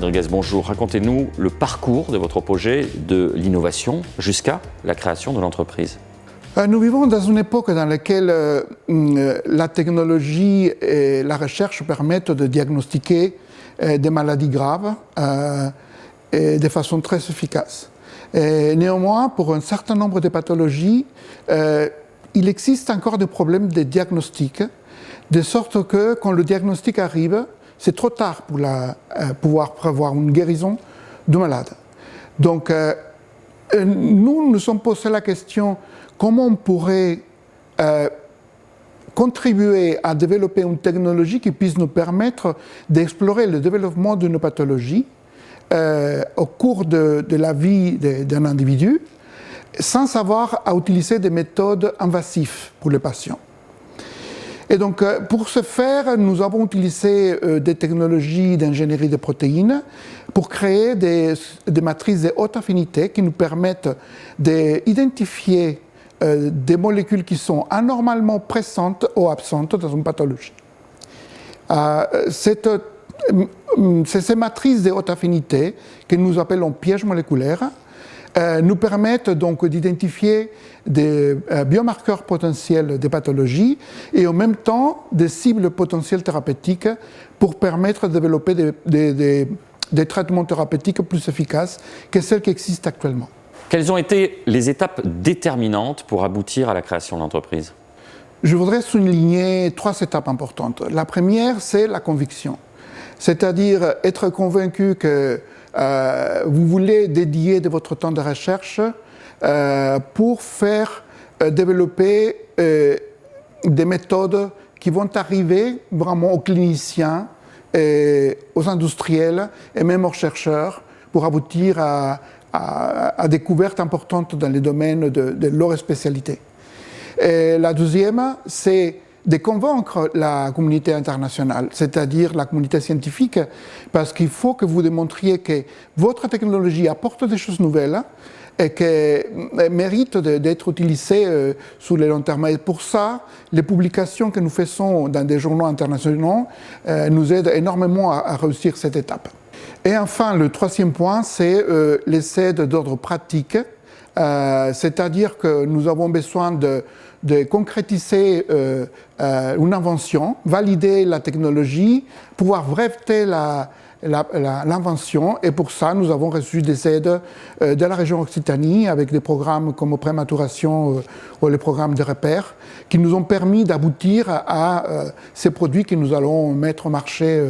Rodriguez, bonjour. Racontez-nous le parcours de votre projet de l'innovation jusqu'à la création de l'entreprise. Nous vivons dans une époque dans laquelle la technologie et la recherche permettent de diagnostiquer des maladies graves et de façon très efficace. Et néanmoins, pour un certain nombre de pathologies, il existe encore des problèmes de diagnostic, de sorte que quand le diagnostic arrive, c'est trop tard pour pouvoir prévoir une guérison du malade. Donc, nous nous sommes posé la question comment on pourrait contribuer à développer une technologie qui puisse nous permettre d'explorer le développement d'une pathologie au cours de la vie d'un individu, sans avoir à utiliser des méthodes invasives pour les patients. Et donc, pour ce faire, nous avons utilisé des technologies d'ingénierie de protéines pour créer des matrices de haute affinité qui nous permettent d'identifier des molécules qui sont anormalement présentes ou absentes dans une pathologie. C'est ces matrices de haute affinité que nous appelons pièges moléculaires nous permettent donc d'identifier des biomarqueurs potentiels des pathologies et en même temps des cibles potentielles thérapeutiques pour permettre de développer des traitements thérapeutiques plus efficaces que celles qui existent actuellement. Quelles ont été les étapes déterminantes pour aboutir à la création de l'entreprise? Je voudrais souligner 3 étapes importantes. La première, c'est la conviction, c'est-à-dire être convaincu que vous voulez dédier de votre temps de recherche pour faire développer des méthodes qui vont arriver vraiment aux cliniciens, aux industriels et même aux chercheurs pour aboutir à découvertes importantes dans les domaines de leur spécialité. Et la deuxième, c'est de convaincre la communauté internationale, c'est-à-dire la communauté scientifique, parce qu'il faut que vous démontriez que votre technologie apporte des choses nouvelles et qu'elle mérite d'être utilisée sur le long terme. Et pour ça, les publications que nous faisons dans des journaux internationaux nous aident énormément à réussir cette étape. Et enfin, le troisième point, c'est l'essai d'ordre pratique, c'est-à-dire que nous avons besoin de concrétiser une invention, valider la technologie, pouvoir breveter l'invention, et pour ça nous avons reçu des aides de la région Occitanie avec des programmes comme Prématuration ou les programmes de repères qui nous ont permis d'aboutir à ces produits que nous allons mettre au marché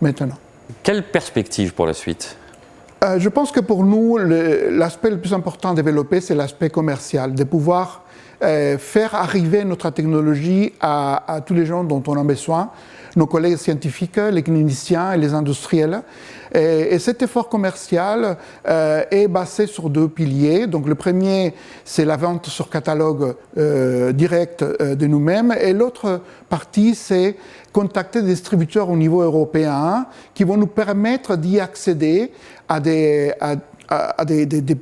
maintenant. Quelle perspective pour la suite? Je pense que pour nous, l'aspect le plus important à développer, c'est l'aspect commercial, de pouvoir faire arriver notre technologie à tous les gens dont on a besoin, nos collègues scientifiques, les cliniciens et les industriels. Et cet effort commercial est basé sur 2 piliers. Donc le premier, c'est la vente sur catalogue direct de nous-mêmes. Et l'autre partie, c'est contacter des distributeurs au niveau européen qui vont nous permettre d'y accéder à des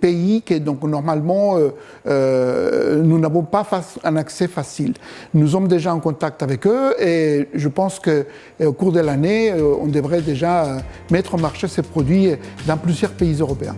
pays que donc normalement nous n'avons pas un accès facile. Nous sommes déjà en contact avec eux et je pense qu'au cours de l'année, on devrait déjà mettre au marché ces produits dans plusieurs pays européens.